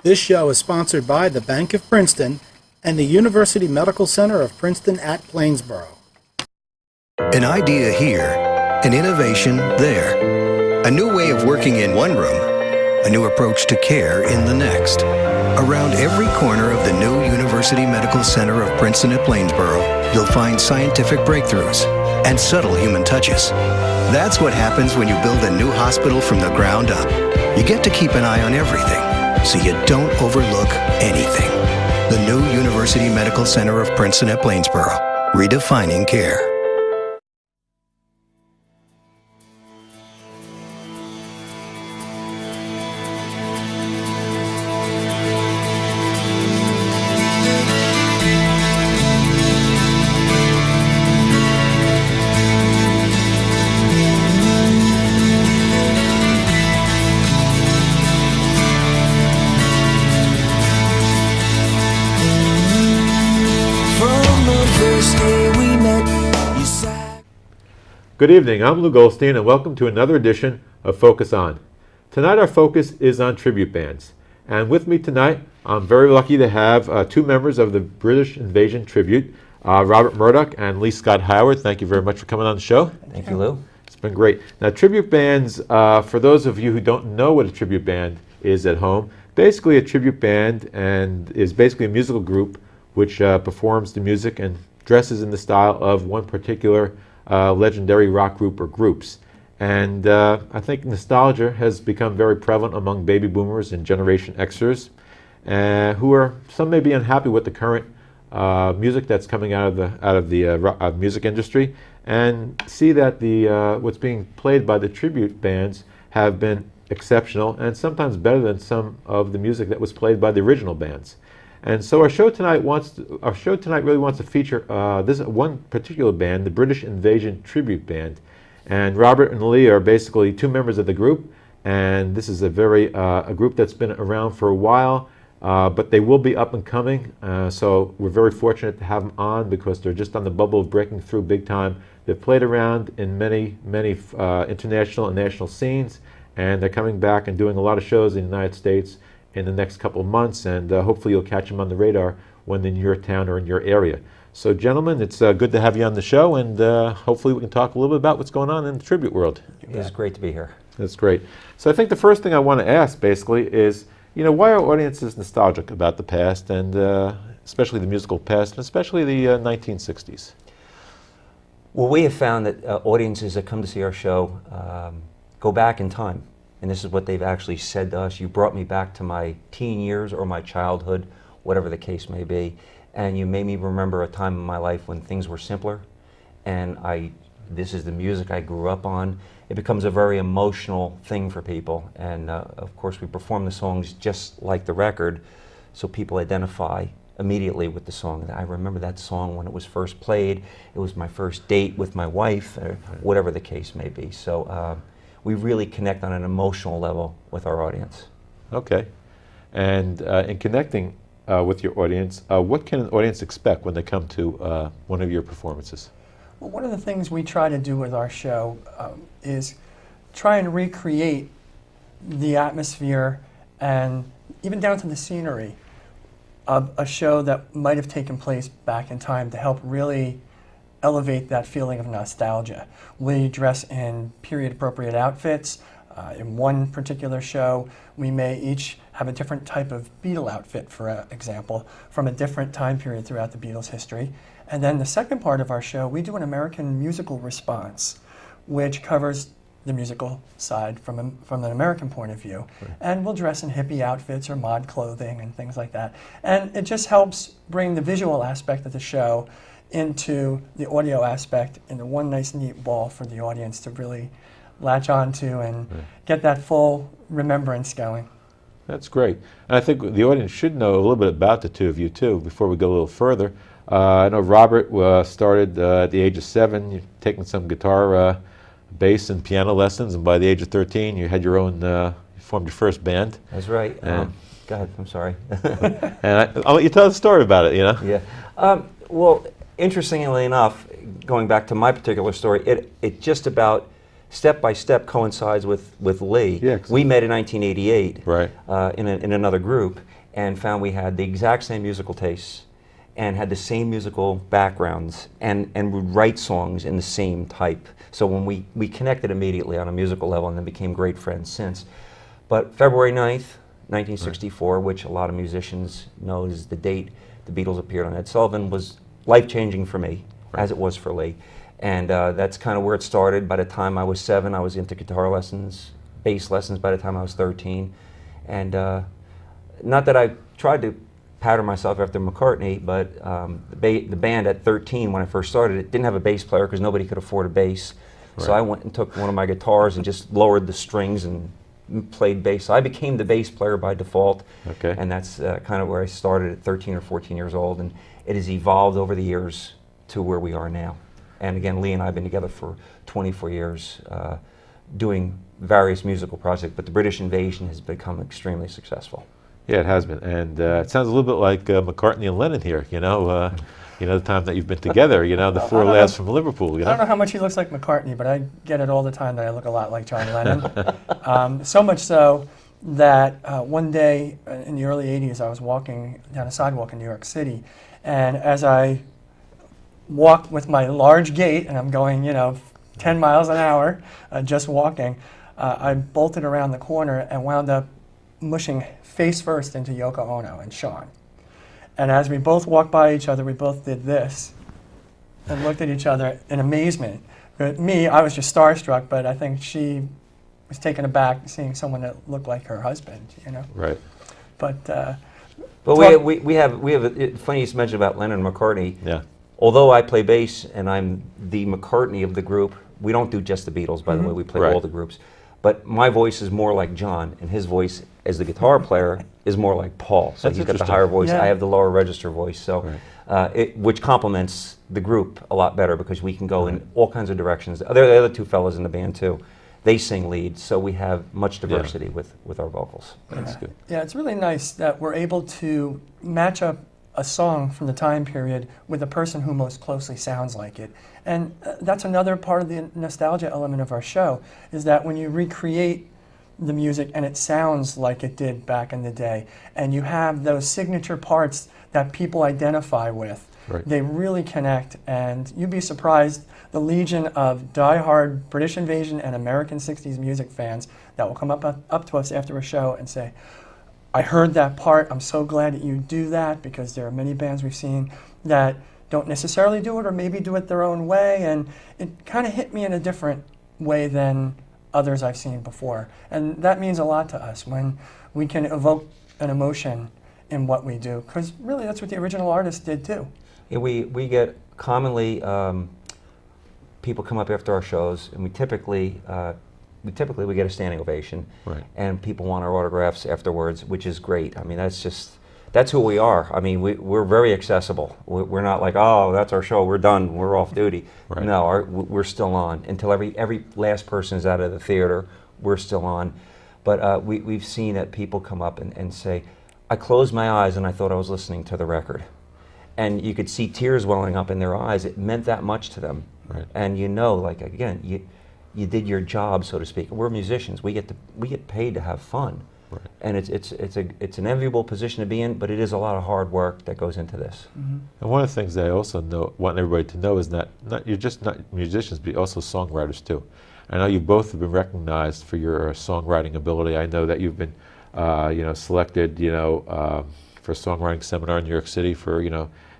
This show is sponsored by the Bank of Princeton and the University Medical Center of Princeton at Plainsboro. An idea here, an innovation there. A new way of working in one room, a new approach to care in the next. Around every corner of the new University Medical Center of Princeton at Plainsboro, you'll find scientific breakthroughs and subtle human touches. That's what happens when you build a new hospital from the ground up. You get to keep an eye on everything, so you don't overlook anything. The new University Medical Center of Princeton at Plainsboro, redefining care. Good evening, I'm Lou Goldstein and welcome to another edition of Focus On. Tonight our focus is on tribute bands. And with me tonight, I'm very lucky to have two members of the British Invasion Tribute, Robert Murdoch and Lee Scott Howard. Thank you very much for coming on the show. Thank you, Lou. It's been great. Now tribute bands, for those of you who don't know what a tribute band is at home, basically a tribute band and is basically a musical group which performs the music and dresses in the style of one particular legendary rock group or groups. And I think nostalgia has become very prevalent among baby boomers and Generation Xers, who are, some may be unhappy with the current music that's coming out of the music industry, and see that the what's being played by the tribute bands have been exceptional and sometimes better than some of the music that was played by the original bands. And so our show tonight really wants to feature this one particular band, the British Invasion Tribute Band. And Robert and Lee are basically two members of the group, and this is a group that's been around for a while, but they will be up and coming. So we're very fortunate to have them on because they're just on the bubble of breaking through big time. They've played around in many international and national scenes, and they're coming back and doing a lot of shows in the United States in the next couple of months, and hopefully you'll catch them on the radar when they're in your town or in your area. So gentlemen, it's good to have you on the show, and hopefully we can talk a little bit about what's going on in the tribute world. It's great to be here. That's great. So I think the first thing I want to ask basically is, why are audiences nostalgic about the past, and especially the musical past, and especially the 1960s? Well, we have found that audiences that come to see our show go back in time. And this is what they've actually said to us. You brought me back to my teen years or my childhood, whatever the case may be. And you made me remember a time in my life when things were simpler. And this is the music I grew up on. It becomes a very emotional thing for people. And of course, we perform the songs just like the record, so people identify immediately with the song. I remember that song when it was first played. It was my first date with my wife, or whatever the case may be. So we really connect on an emotional level with our audience. Okay. And in connecting with your audience, what can an audience expect when they come to one of your performances? Well, one of the things we try to do with our show is try and recreate the atmosphere and even down to the scenery of a show that might have taken place back in time to help really elevate that feeling of nostalgia. We dress in period-appropriate outfits. In one particular show, we may each have a different type of Beatle outfit, for example, from a different time period throughout the Beatles' history. And then the second part of our show, we do an American musical response, which covers the musical side from an American point of view. Right. And we'll dress in hippie outfits or mod clothing and things like that. And it just helps bring the visual aspect of the show into the audio aspect into one nice neat ball for the audience to really latch onto and get that full remembrance going. That's great. And I think the audience should know a little bit about the two of you too before we go a little further. I know Robert started at the age of 7, you're taking some guitar, bass and piano lessons, and by the age of 13 you had your own, you formed your first band. That's right. Go ahead, I'm sorry. And I'll let you tell the story about it, Yeah. Well, interestingly enough, going back to my particular story, it just about step by step coincides with Lee. Yeah, 'cause- We met in 1988 Right. in another group and found we had the exact same musical tastes and had the same musical backgrounds and would write songs in the same type. So when we connected immediately on a musical level and then became great friends since. But February 9th, 1964, which a lot of musicians know is the date the Beatles appeared on Ed Sullivan, was life-changing for me, as it was for Lee. And that's kind of where it started. By the time I was 7, I was into guitar lessons, bass lessons by the time I was 13. And not that I tried to pattern myself after McCartney, but the band at 13, when I first started, it didn't have a bass player because nobody could afford a bass. So I went and took one of my guitars and just lowered the strings and played bass. So I became the bass player by default. Okay. And that's kind of where I started at 13 or 14 years old. And it has evolved over the years to where we are now. And again, Lee and I have been together for 24 years doing various musical projects, but the British Invasion has become extremely successful. Yeah, it has been, and it sounds a little bit like McCartney and Lennon here. The time that you've been together. The four lads from Liverpool. I don't know how much he looks like McCartney, but I get it all the time that I look a lot like John Lennon. So much so that one day in the early 80s, I was walking down a sidewalk in New York City, and as I walked with my large gait, and I'm going, 10 miles an hour, just walking, I bolted around the corner and wound up mushing face first into Yoko Ono and Sean. And as we both walked by each other, we both did this and looked at each other in amazement. But me, I was just starstruck, but I think she was taken aback seeing someone that looked like her husband, Right. But But we have funny you mentioned about Lennon and McCartney. Yeah. Although I play bass and I'm the McCartney of the group, we don't do just the Beatles, by the way, we play Right. all the groups. But my voice is more like John, and his voice as the guitar player is more like Paul. So That's he's got the interesting. higher voice, Yeah. I have the lower register voice. So, Right. which complements the group a lot better because we can go in all kinds of directions. The other two fellows in the band too, they sing lead, so we have much diversity with our vocals. That's good. yeah, it's really nice that we're able to match up a song from the time period with the person who most closely sounds like it. And that's another part of the nostalgia element of our show, is that when you recreate the music and it sounds like it did back in the day, and you have those signature parts that people identify with, Right. they really connect, and you'd be surprised the legion of die-hard British Invasion and American 60s music fans that will come up to us after a show and say, I heard that part, I'm so glad that you do that, because there are many bands we've seen that don't necessarily do it or maybe do it their own way, and it kind of hit me in a different way than others I've seen before. And that means a lot to us when we can evoke an emotion in what we do, because really that's what the original artist did too. Yeah, we get commonly people come up after our shows, and we typically get a standing ovation, Right. and people want our autographs afterwards, which is great. I mean, that's who we are. I mean, we're very accessible. We're not like, oh, that's our show, we're done, we're off duty. Right. No, we're still on until every last person is out of the theater. We're still on, but we've seen that people come up and say, I closed my eyes and I thought I was listening to the record. And you could see tears welling up in their eyes. It meant that much to them. Right. And like again, you did your job, so to speak. We're musicians. We get paid to have fun. Right. And it's an enviable position to be in, but it is a lot of hard work that goes into this. And one of the things that I also want everybody to know is that you're just not musicians, but also songwriters too. I know you both have been recognized for your songwriting ability. I know that you've been, selected, for a songwriting seminar in New York City for,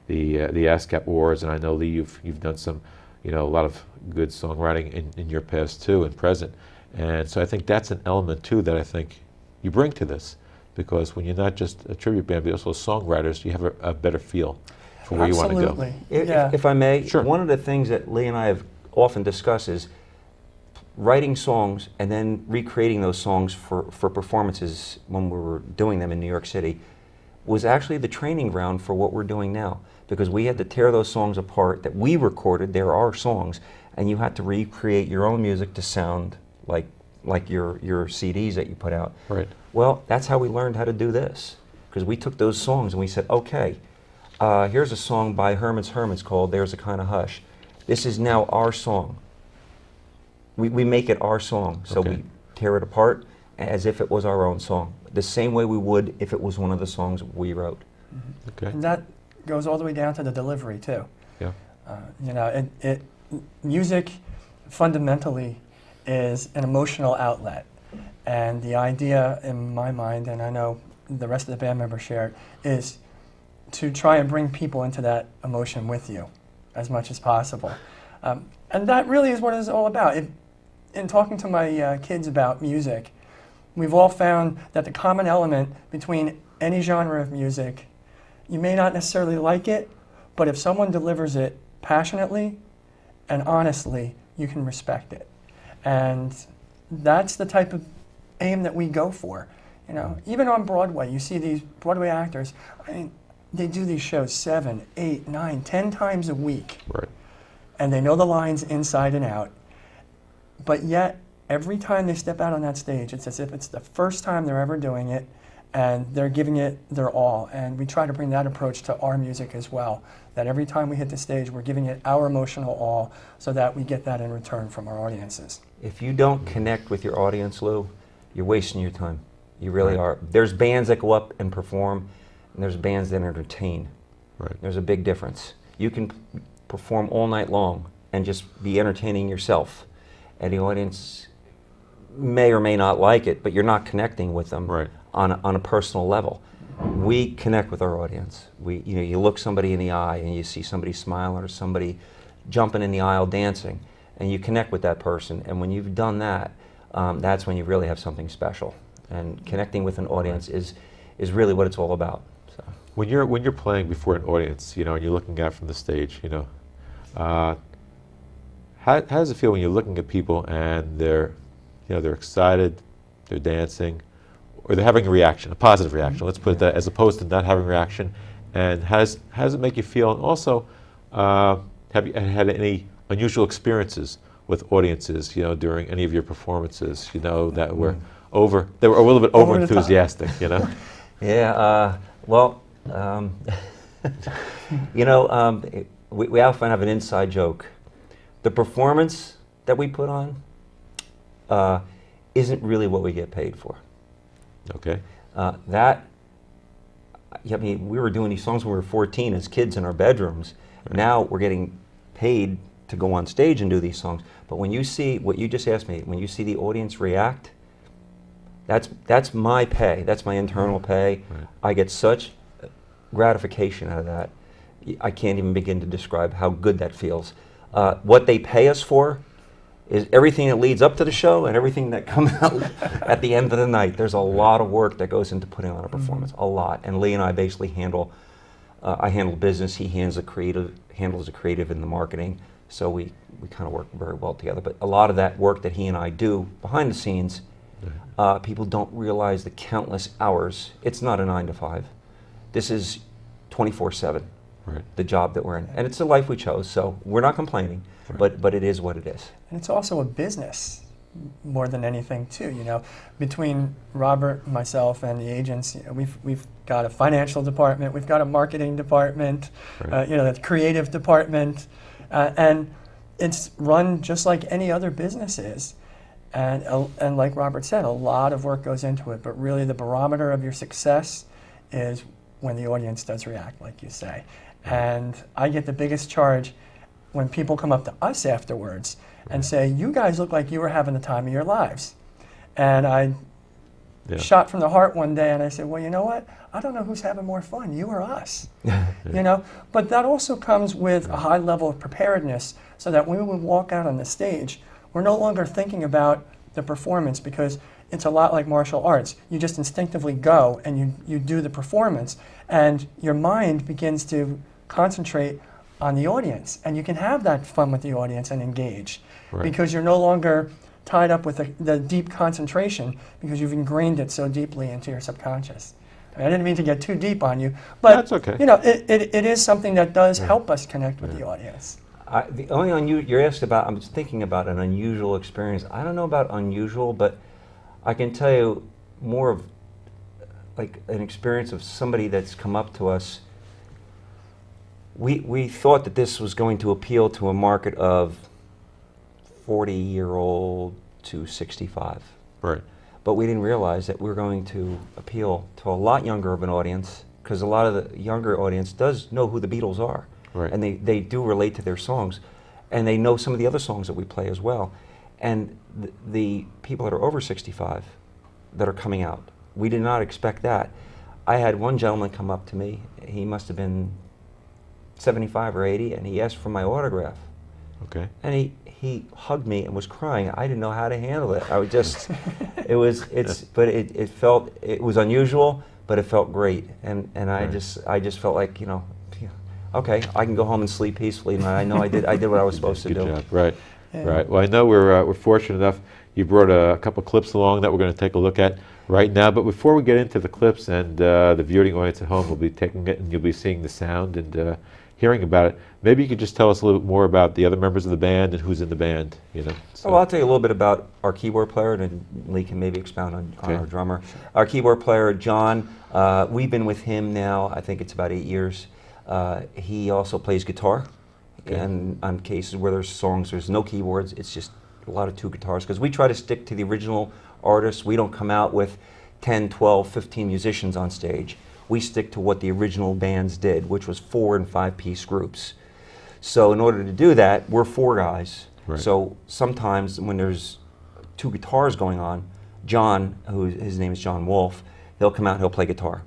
the ASCAP Awards, and I know, Lee, you've done some, a lot of good songwriting in your past too and present. And so I think that's an element too that I think you bring to this, because when you're not just a tribute band, but also songwriters, you have a better feel for where you want to go. Absolutely. If I may, Sure. one of the things that Lee and I have often discussed is writing songs and then recreating those songs for performances when we were doing them in New York City was actually the training ground for what we're doing now, because we had to tear those songs apart that we recorded. They're our songs, and you had to recreate your own music to sound like your CDs that you put out. Right. Well, that's how we learned how to do this, because we took those songs and we said, okay, here's a song by Herman's Hermits called There's a Kind of Hush. This is now our song. we make it our song, so Okay. we tear it apart as if it was our own song, the same way we would if it was one of the songs we wrote. Okay. And that goes all the way down to the delivery too. Yeah. You know, music fundamentally is an emotional outlet, and the idea in my mind, and I know the rest of the band members share it, is to try and bring people into that emotion with you as much as possible. And that really is what it's all about. In talking to my kids about music, we've all found that the common element between any genre of music, you may not necessarily like it, but if someone delivers it passionately and honestly, you can respect it. And that's the type of aim that we go for. You know, even on Broadway, you see these Broadway actors, I mean, they do these shows 7, 8, 9, 10 times a week, Right. and they know the lines inside and out. But yet, every time they step out on that stage, it's as if it's the first time they're ever doing it, and they're giving it their all. And we try to bring that approach to our music as well, that every time we hit the stage, we're giving it our emotional all so that we get that in return from our audiences. If you don't connect with your audience, Lou, you're wasting your time. You really Right. are. There's bands that go up and perform, and there's bands that entertain. Right. There's a big difference. You can perform all night long and just be entertaining yourself, and the audience may or may not like it, but you're not connecting with them Right. on a personal level. We connect with our audience. You look somebody in the eye and you see somebody smiling or somebody jumping in the aisle dancing, and you connect with that person. And when you've done that, that's when you really have something special. And connecting with an audience is really what it's all about. So. When you're playing before an audience, you know, and you're looking out from the stage, you know, how does it feel when you're looking at people and they're excited, they're dancing, or they're having a reaction, a positive reaction? Let's put it that, as opposed to not having a reaction. And how does it make you feel? And also, have you had any unusual experiences with audiences, you know, during any of your performances, you know, that were a little bit Over over the top. enthusiastic, you know? Yeah, we often have an inside joke. The performance that we put on isn't really what we get paid for. Okay. We were doing these songs when we were 14 as kids in our bedrooms. Right. Now we're getting paid to go on stage and do these songs. But when you see what you just asked me, when you see the audience react, that's my pay. That's my internal pay. Right. I get such gratification out of that. I can't even begin to describe how good that feels. What they pay us for is everything that leads up to the show and everything that comes out at the end of the night. There's a lot of work that goes into putting on a performance, a lot. And Lee and I basically I handle business, he handles the creative and the marketing. So we kind of work very well together. But a lot of that work that he and I do behind the scenes, people don't realize the countless hours. It's not a 9 to 5. This is 24/7. Right. The job that we're in, and it's the life we chose. So we're not complaining, Right. but it is what it is. And it's also a business more than anything too. You know, between Robert, myself, and the agents, you know, we've got a financial department, we've got a marketing department, Right. the creative department, and it's run just like any other business is. And like Robert said, a lot of work goes into it. But really, the barometer of your success is when the audience does react, like you say. And I get the biggest charge when people come up to us afterwards and say, "You guys look like you were having the time of your lives." And I shot from the heart one day and I said, "Well, you know what? I don't know who's having more fun, you or us." You know, but that also comes with a high level of preparedness, so that when we walk out on the stage, we're no longer thinking about the performance, because it's a lot like martial arts. You just instinctively go and you do the performance, and your mind begins to concentrate on the audience, and you can have that fun with the audience and engage, Right. because you're no longer tied up with the deep concentration, because you've ingrained it so deeply into your subconscious. I didn't mean to get too deep on you, but That's okay. you know, it is something that does help us connect with the audience. The only you're asked about, I'm just thinking about an unusual experience. I don't know about unusual, but I can tell you more of like an experience of somebody that's come up to us. We thought that this was going to appeal to a market of 40-year-old to 65. Right. But we didn't realize that we were going to appeal to a lot younger of an audience, because a lot of the younger audience does know who the Beatles are. Right. And they do relate to their songs. And they know some of the other songs that we play as well. And the people that are over 65 that are coming out, we did not expect that. I had one gentleman come up to me, he must have been 75 or 80, and he asked for my autograph. Okay. And he hugged me and was crying. I didn't know how to handle it. I was just, it was unusual, but it felt great. And I just felt like, okay, I can go home and sleep peacefully. And I know I did what I was supposed to Good do. job. Right. Yeah. Right. Well, I know we're fortunate enough. You brought a couple clips along that we're going to take a look at right now. But before we get into the clips, and the viewing audience at home will be taking it, and you'll be seeing the sound and hearing about it. Maybe you could just tell us a little bit more about the other members of the band and who's in the band. So. Well, I'll tell you a little bit about our keyboard player, and then Lee can maybe expound on our drummer. Our keyboard player, John, we've been with him now, I think it's about 8 years. He also plays guitar. Okay. And on cases where there's songs, there's no keyboards, it's just a lot of two guitars, because we try to stick to the original artists. We don't come out with 10, 12, 15 musicians on stage. We stick to what the original bands did, which was 4- and 5-piece groups. So in order to do that, we're 4 guys. Right. So sometimes when there's 2 guitars going on, John, his name is John Wolf, he'll come out and he'll play guitar.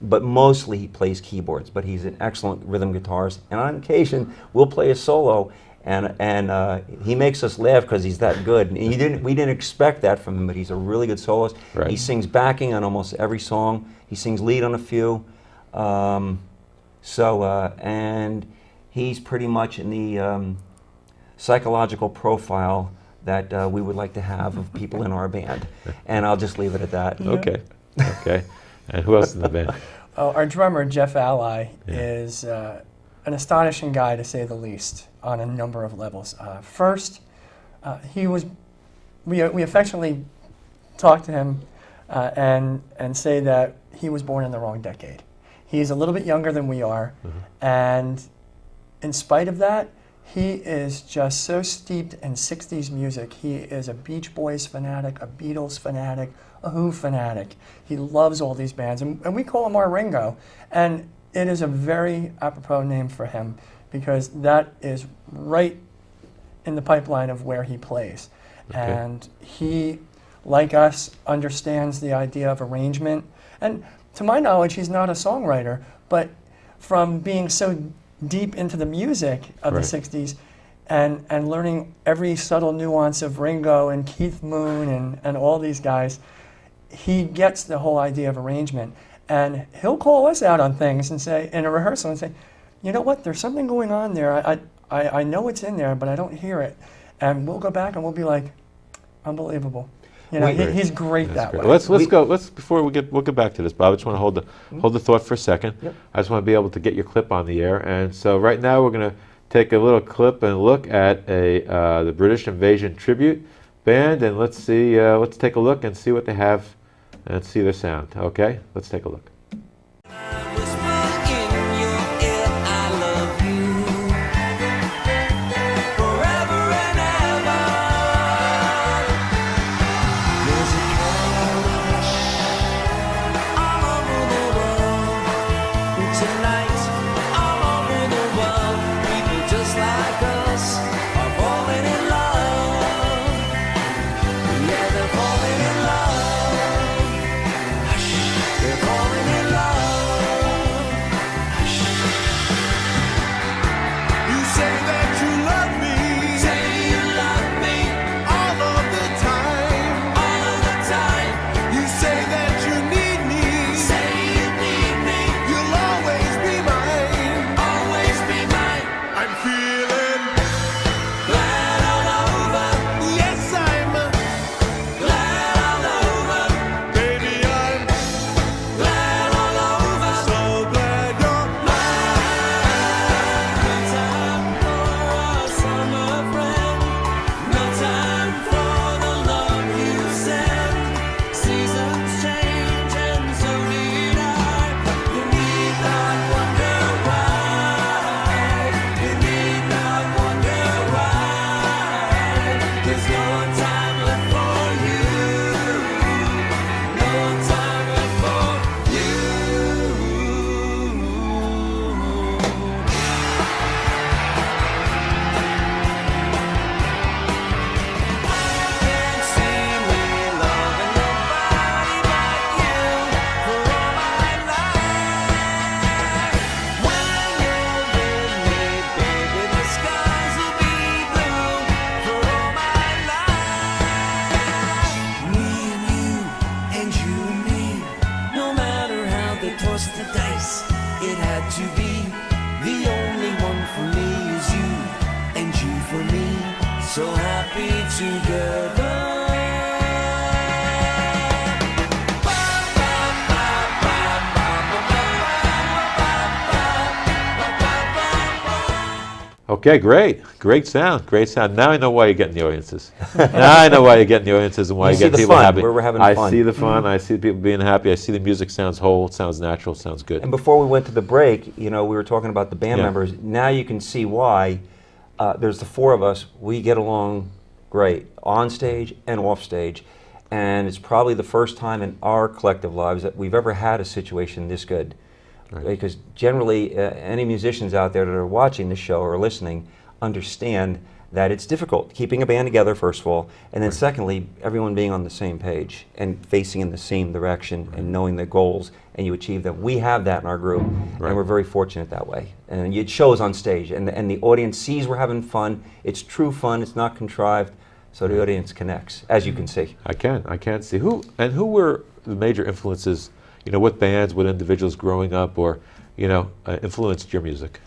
But mostly he plays keyboards, but he's an excellent rhythm guitarist. And on occasion, we'll play a solo, and he makes us laugh because he's that good. And we didn't expect that from him, but he's a really good soloist. Right. He sings backing on almost every song. He sings lead on a few. And he's pretty much in the psychological profile that we would like to have of people in our band. And I'll just leave it at that. Okay. Okay. And who else is in the band? Our drummer, Jeff Ally, is an astonishing guy, to say the least, on a number of levels. First, we affectionately talk to him and say that he was born in the wrong decade. He's a little bit younger than we are, and in spite of that, he is just so steeped in 60s music. He is a Beach Boys fanatic, a Beatles fanatic, a Who fanatic. He loves all these bands, and we call him our Ringo. And it is a very apropos name for him, because that is right in the pipeline of where he plays. Okay. And he, like us, understands the idea of arrangement. And to my knowledge, he's not a songwriter, but from being so deep into the music of Right. the 60s and learning every subtle nuance of Ringo and Keith Moon and all these guys, he gets the whole idea of arrangement. And he'll call us out on things and say, in a rehearsal, and say, you know what, there's something going on there. I know it's in there, but I don't hear it. And we'll go back and we'll be like, unbelievable. He's great That's that great. way. Before we'll get back to this, Bob, I just want to hold the thought for a second. Yep. I just want to be able to get your clip on the air. And so right now we're going to take a little clip and look at the British Invasion tribute band, and let's take a look and see what they have and see their sound. Okay, let's take a look. Seasons change. toss the dice. It had to be. The only one for me is you, and you for me. So happy together. Okay, great sound. Now I know why you're getting the audiences. Now I know why you're getting the audiences and why You you're see getting the people fun, happy. where we're having I fun. see the fun. I see the people being happy. I see the music sounds whole. It sounds natural. Sounds good. And before we went to the break, we were talking about the band Yeah. members. Now you can see why there's the four of us. We get along great on stage and off stage. And it's probably the first time in our collective lives that we've ever had a situation this good. Right. Because generally, any musicians out there that are watching the show or listening understand that it's difficult keeping a band together, first of all, and then secondly, everyone being on the same page and facing in the same direction and knowing their goals, and you achieve them. We have that in our group, Right. and we're very fortunate that way. And it shows on stage, and the audience sees we're having fun. It's true fun. It's not contrived, so the audience connects, as you can see. I can see who were the major influences. What bands, what individuals growing up, or influenced your music.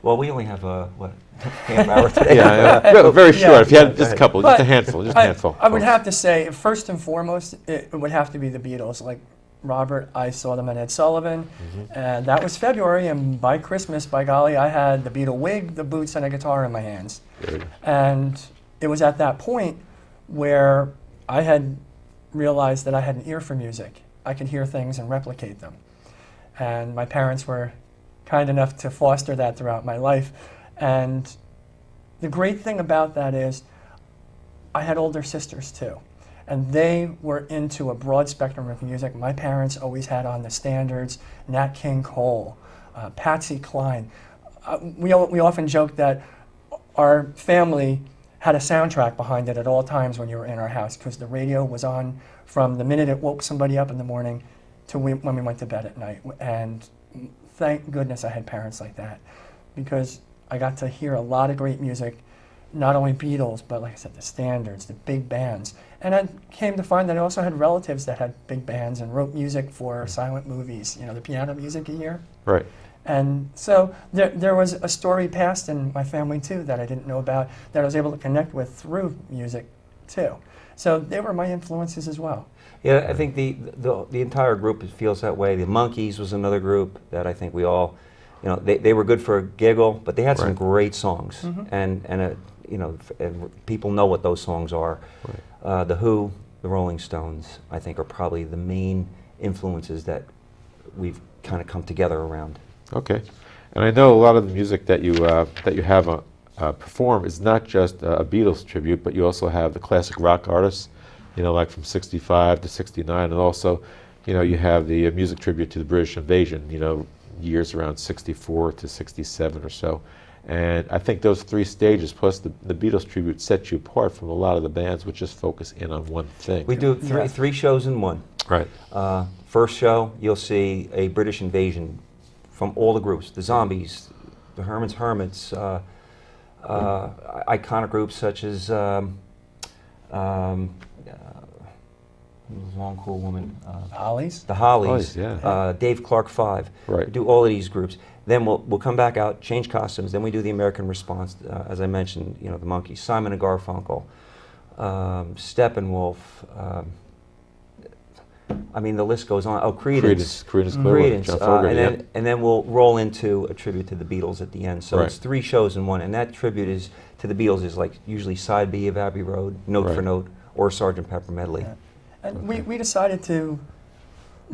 Well, we only have half hour today. Very short. Yeah. If you had just a couple, just But a handful, just a handful. I would have to say, first and foremost, it would have to be the Beatles. Like Robert, I saw them at Ed Sullivan, and that was February, and by Christmas, by golly, I had the Beatle wig, the boots, and a guitar in my hands. There you go. And it was at that point where I had realized that I had an ear for music. I could hear things and replicate them. And my parents were kind enough to foster that throughout my life. And the great thing about that is I had older sisters too. And they were into a broad spectrum of music. My parents always had on the standards, Nat King Cole, Patsy Cline. We often joke that our family had a soundtrack behind it at all times when you were in our house, because the radio was on from the minute it woke somebody up in the morning to when we went to bed at night. And thank goodness I had parents like that, because I got to hear a lot of great music, not only Beatles, but like I said, the standards, the big bands. And I came to find that I also had relatives that had big bands and wrote music for silent movies, the piano music you hear. Right. And so there was a story passed in my family too that I didn't know about, that I was able to connect with through music too. So they were my influences as well. Yeah, I think the entire group feels that way. The Monkees was another group that I think we all, they were good for a giggle, but they had some Right. great songs, and people know what those songs are. Right. The Who, the Rolling Stones, I think are probably the main influences that we've kind of come together around. Okay, and I know a lot of the music that you have perform is not just a Beatles tribute, but you also have the classic rock artists, like from '65 to '69, and also, you have the music tribute to the British invasion, years around '64 to '67 or so. And I think those three stages plus the Beatles tribute set you apart from a lot of the bands which just focus in on one thing. We do three shows in one. Right. First show, you'll see a British invasion from all the groups, the Zombies, the Herman's Hermits, iconic groups such as long, cool woman, Hollies? the Hollies, Hollies, yeah. Dave Clark Five. Right. We do all of these groups. Then we'll come back out, change costumes. Then we do the American response, as I mentioned, the Monkees, Simon and Garfunkel, Steppenwolf. The list goes on. Oh, Creedence. Creedence Clearwater, John Fogerty, and then we'll roll into a tribute to the Beatles at the end. So Right. it's three shows in one, and that tribute is to the Beatles is like usually side B of Abbey Road, note for Right. note, or Sgt. Pepper medley. Yeah. And we decided to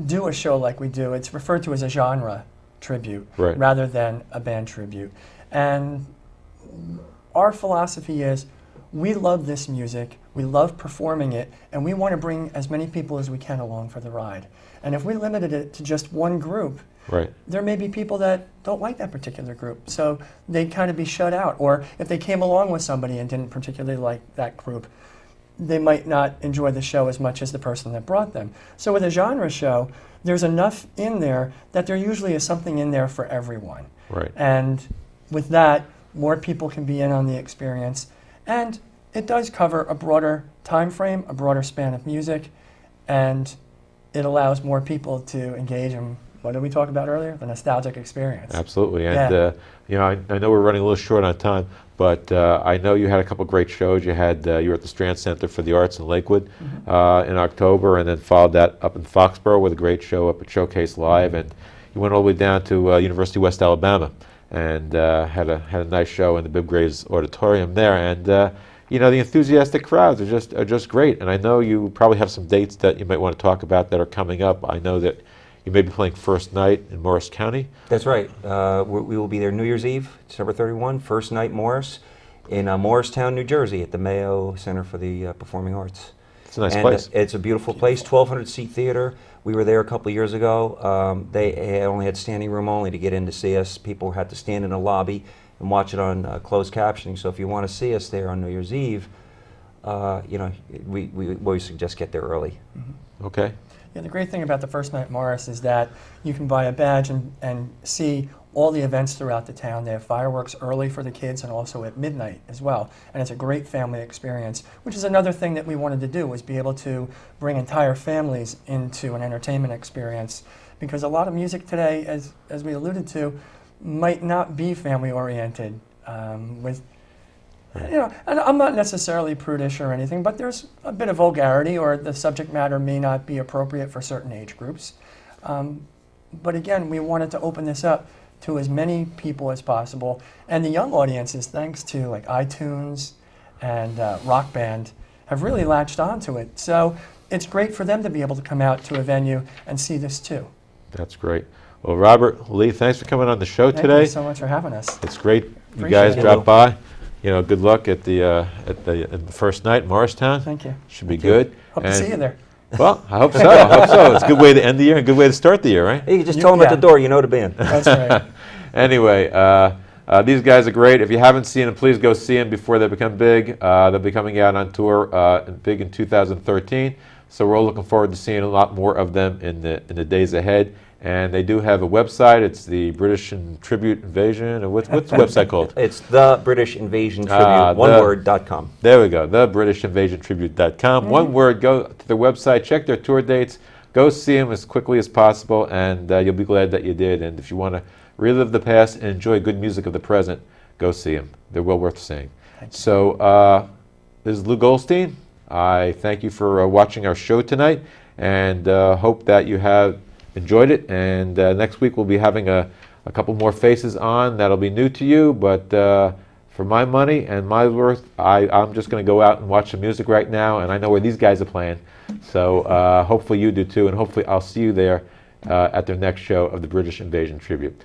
do a show like we do. It's referred to as a genre tribute Right. rather than a band tribute. And our philosophy is we love this music, we love performing it, and we want to bring as many people as we can along for the ride. And if we limited it to just one group, Right. there may be people that don't like that particular group, so they'd kind of be shut out. Or if they came along with somebody and didn't particularly like that group, they might not enjoy the show as much as the person that brought them. So with a genre show, there's enough in there that there usually is something in there for everyone. Right. And with that, more people can be in on the experience. And it does cover a broader time frame, a broader span of music, and it allows more people to engage in what did we talk about earlier? The nostalgic experience. Absolutely. And, Yeah. you know, I know we're running a little short on time, but I know you had a couple great shows. You were at the Strand Center for the Arts in Lakewood in October, and then followed that up in Foxborough with a great show up at Showcase Live. And you went all the way down to University of West Alabama and had a nice show in the Bibb Graves Auditorium there. And you know, the enthusiastic crowds are just great. And I know you probably have some dates that you might want to talk about that are coming up. I know that you may be playing First Night in Morris County. That's right. We will be there New Year's Eve, December 31, First Night Morris, in Morristown, New Jersey, at the Mayo Center for the Performing Arts. It's a nice And place. it's a beautiful place, 1,200 seat theater. We were there a couple of years ago. They only had standing room only to get in to see us. People had to stand in a lobby and watch it on closed captioning. So if you want to see us there on New Year's Eve, you know, we always suggest get there early. Okay. Yeah, the great thing about the First Night Morris is that you can buy a badge and see all the events throughout the town. They have fireworks early for the kids and also at midnight as well. And it's a great family experience, which is another thing that we wanted to do, was be able to bring entire families into an entertainment experience. Because a lot of music today, as we alluded to, might not be family oriented. You know, and I'm not necessarily prudish or anything, but there's a bit of vulgarity, or the subject matter may not be appropriate for certain age groups. But again, we wanted to open this up to as many people as possible, and the young audiences, thanks to like iTunes and Rock Band, have really latched onto it. So it's great for them to be able to come out to a venue and see this too. That's great. Well, Robert, Lee, thanks for coming on the show Thank today. you so much for having us. It's great you Appreciate guys it. dropped by. You know, good luck at the First Night in Morristown. Thank you. Should be good. Hope to see you there. Well, I hope so. I hope so. It's a good way to end the year and a good way to start the year, right? You can just tell them at the door, you know the band. That's right. Anyway, these guys are great. If you haven't seen them, please go see them before they become big. They'll be coming out on tour big in 2013. So we're all looking forward to seeing a lot more of them in the days ahead. And they do have a website. It's the British Tribute Invasion. Or what's the website called? It's the British Invasion Tribute, one word.com. There we go, thebritishinvasiontribute.com. One word, go to their website, check their tour dates, go see them as quickly as possible, and you'll be glad that you did. And if you want to relive the past and enjoy good music of the present, go see them. They're well worth seeing. So this is Lou Goldstein. I thank you for watching our show tonight, and hope that you have enjoyed it. And next week we'll be having a couple more faces on that'll be new to you, but for my money and my worth, I'm just going to go out and watch the music right now, and I know where these guys are playing. So hopefully you do too, and hopefully I'll see you there at their next show of the British Invasion Tribute.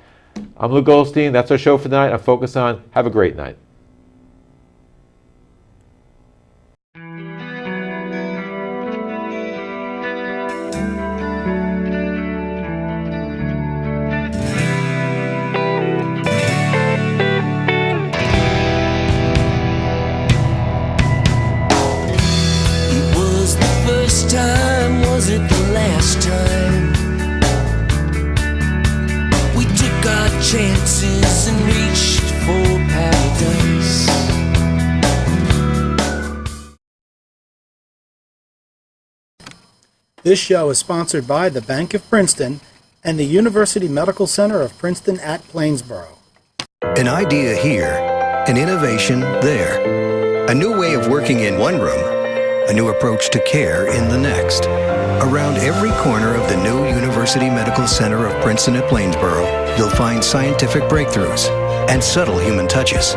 I'm Lou Goldstein. That's our show for tonight. I'm Focus On. Have a great night. It was the first time, was it the last time? We took our chances and reached for paradise. This show is sponsored by the Bank of Princeton and the University Medical Center of Princeton at Plainsboro. An idea here, an innovation there. A new way of working in one room, a new approach to care in the next. Around every corner of the new University Medical Center of Princeton at Plainsboro, you'll find scientific breakthroughs and subtle human touches.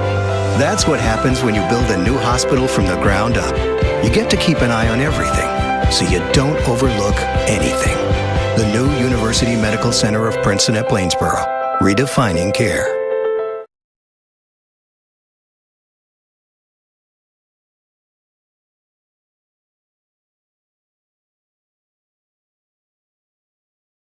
That's what happens when you build a new hospital from the ground up. You get to keep an eye on everything, so you don't overlook anything. The new University Medical Center of Princeton at Plainsboro, redefining care.